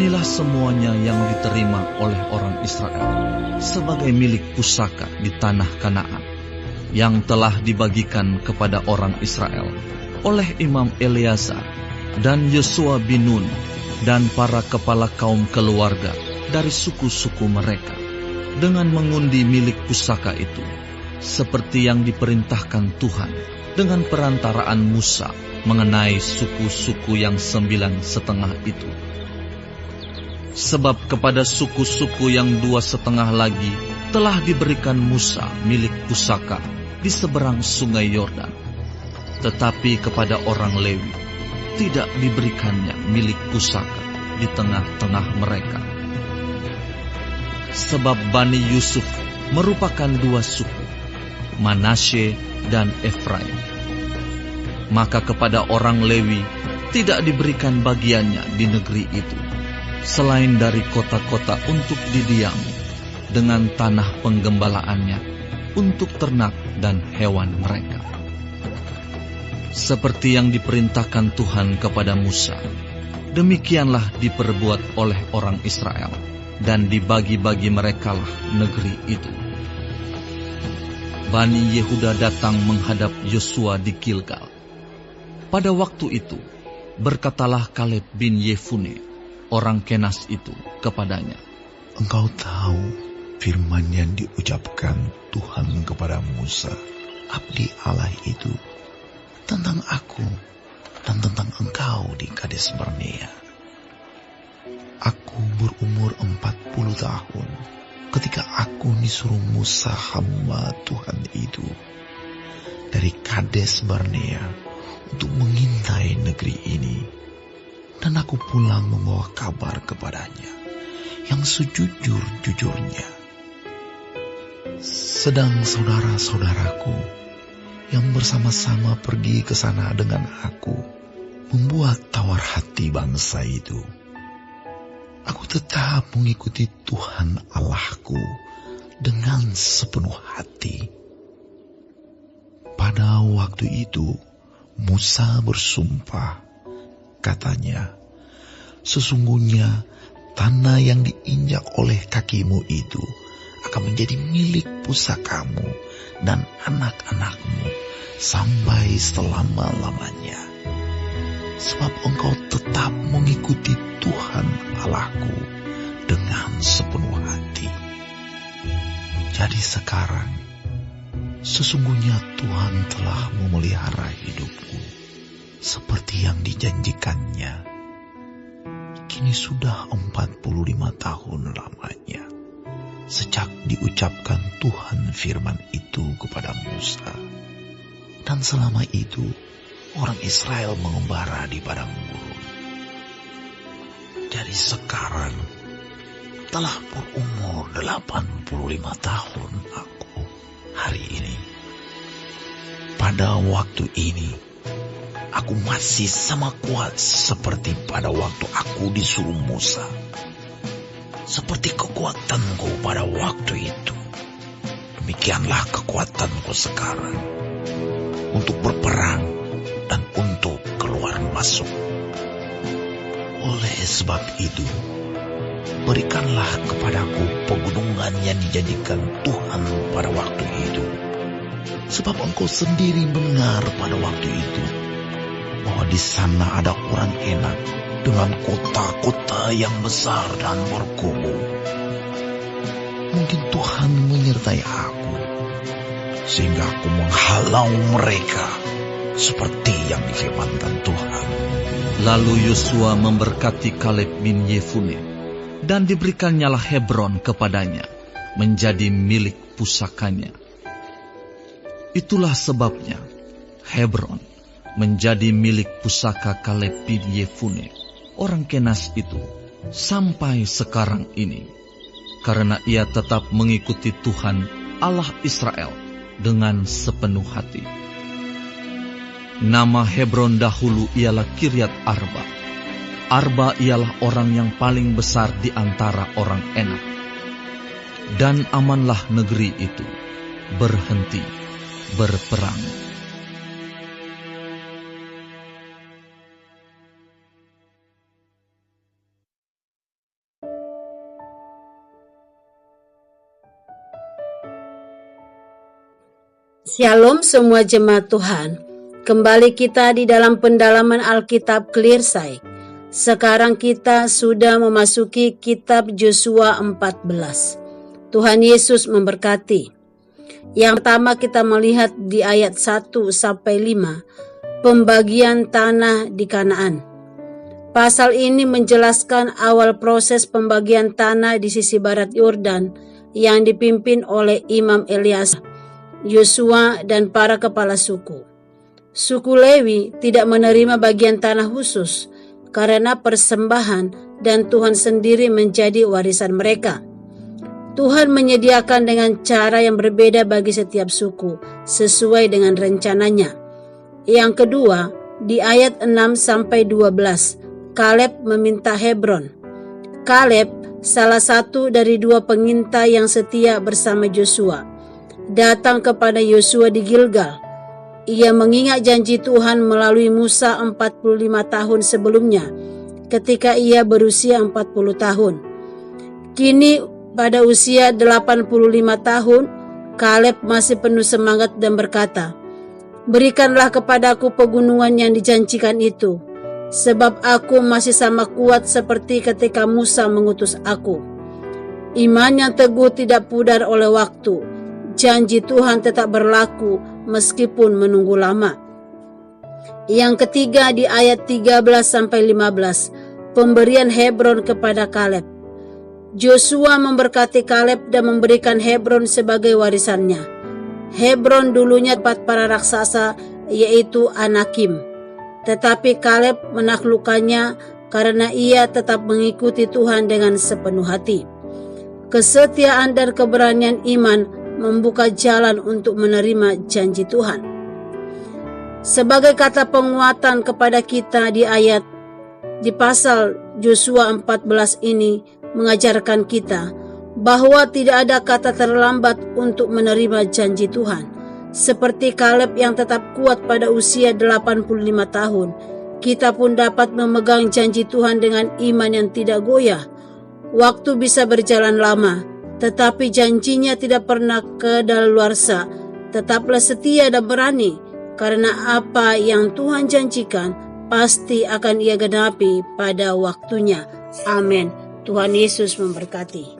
Inilah semuanya yang diterima oleh orang Israel sebagai milik pusaka di tanah Kanaan, yang telah dibagikan kepada orang Israel oleh Imam Eleazar dan Yosua bin Nun dan para kepala kaum keluarga dari suku-suku mereka, dengan mengundi milik pusaka itu, seperti yang diperintahkan Tuhan dengan perantaraan Musa mengenai suku-suku yang 9,5 itu. Sebab kepada suku-suku yang 2,5 lagi telah diberikan Musa milik pusaka di seberang sungai Yordan, tetapi kepada orang Lewi tidak diberikannya milik pusaka di tengah-tengah mereka. Sebab Bani Yusuf merupakan 2 suku, Manasye dan Efraim. Maka kepada orang Lewi tidak diberikan bagiannya di negeri itu, selain dari kota-kota untuk didiami, dengan tanah penggembalaannya untuk ternak dan hewan mereka. Seperti yang diperintahkan Tuhan kepada Musa, demikianlah diperbuat oleh orang Israel, dan dibagi-bagi merekalah negeri itu. Bani Yehuda datang menghadap Yosua di Gilgal. Pada waktu itu, berkatalah Kaleb bin Yefune, orang Kenas itu, kepadanya, "Engkau tahu firman yang diucapkan Tuhan kepada Musa, abdi Allah itu, tentang aku dan tentang engkau di Kades Barnea. Aku berumur 40 tahun ketika aku disuruh Musa hamba Tuhan itu dari Kades Barnea untuk mengintai negeri ini. Dan aku pulang membawa kabar kepadanya yang sejujur-jujurnya. Sedang saudara-saudaraku yang bersama-sama pergi ke sana dengan aku membuat tawar hati bangsa itu. Aku tetap mengikuti Tuhan Allahku dengan sepenuh hati. Pada waktu itu Musa bersumpah, katanya, sesungguhnya tanah yang diinjak oleh kakimu itu akan menjadi milik pusakamu dan anak-anakmu sampai selama-lamanya. Sebab engkau tetap mengikuti Tuhan Allahku dengan sepenuh hati. Jadi sekarang, sesungguhnya Tuhan telah memelihara hidupku seperti yang dijanjikannya. Kini sudah 45 tahun lamanya sejak diucapkan Tuhan firman itu kepada Musa. Dan selama itu orang Israel mengembara di padang gurun. Jadi sekarang telah berumur 85 tahun aku hari ini. Pada waktu ini aku masih sama kuat seperti pada waktu aku disuruh Musa. Seperti kekuatanku pada waktu itu, demikianlah kekuatanku sekarang untuk berperang dan untuk keluar masuk. Oleh sebab itu, berikanlah kepadaku pegunungan yang dijanjikan Tuhan pada waktu itu. Sebab engkau sendiri mendengar pada waktu itu bahwa di sana ada orang enak dengan kota-kota yang besar dan berkubu. Mungkin Tuhan menyertai aku, sehingga aku menghalau mereka seperti yang difirmankan Tuhan. Lalu Yosua memberkati Kaleb bin Yefune, dan diberikannya Hebron kepadanya, menjadi milik pusakanya. Itulah sebabnya Hebron menjadi milik pusaka Kaleb bin Yefune, orang Kenas itu, sampai sekarang ini, karena ia tetap mengikuti Tuhan Allah Israel dengan sepenuh hati. Nama Hebron dahulu ialah Kiryat Arba. Arba ialah orang yang paling besar di antara orang Enak. Dan amanlah negeri itu berhenti berperang. Shalom semua jemaat Tuhan. Kembali kita di dalam pendalaman Alkitab Clearside. Sekarang kita sudah memasuki kitab Yosua 14. Tuhan Yesus memberkati. Yang pertama kita melihat di ayat 1-5, pembagian tanah di Kanaan. Pasal ini menjelaskan awal proses pembagian tanah di sisi barat Yordan yang dipimpin oleh Imam Eleazar, Yosua dan para kepala suku. Suku Lewi tidak menerima bagian tanah khusus karena persembahan dan Tuhan sendiri menjadi warisan mereka. Tuhan menyediakan dengan cara yang berbeda bagi setiap suku sesuai dengan rencananya. Yang kedua, di ayat 6-12, Kaleb meminta Hebron. Kaleb salah satu dari dua pengintai yang setia bersama Yosua, datang kepada Yosua di Gilgal. Ia mengingat janji Tuhan melalui Musa 45 tahun sebelumnya ketika ia berusia 40 tahun. Kini pada usia 85 tahun, Kaleb masih penuh semangat dan berkata, "Berikanlah kepadaku pegunungan yang dijanjikan itu, sebab aku masih sama kuat seperti ketika Musa mengutus aku." Iman yang teguh tidak pudar oleh waktu. Janji Tuhan tetap berlaku meskipun menunggu lama. Yang ketiga di ayat 13-15, pemberian Hebron kepada Kaleb. Yosua memberkati Kaleb dan memberikan Hebron sebagai warisannya. Hebron dulunya tempat para raksasa, yaitu Anakim. Tetapi Kaleb menaklukkannya karena ia tetap mengikuti Tuhan dengan sepenuh hati. Kesetiaan dan keberanian iman membuka jalan untuk menerima janji Tuhan. Sebagai kata penguatan kepada kita di pasal Yosua 14 ini mengajarkan kita bahwa tidak ada kata terlambat untuk menerima janji Tuhan. Seperti Kaleb yang tetap kuat pada usia 85 tahun, kita pun dapat memegang janji Tuhan dengan iman yang tidak goyah. Waktu bisa berjalan lama, tetapi janjinya tidak pernah kedaluarsa. Tetaplah setia dan berani, karena apa yang Tuhan janjikan pasti akan Ia genapi pada waktunya. Amin. Tuhan Yesus memberkati.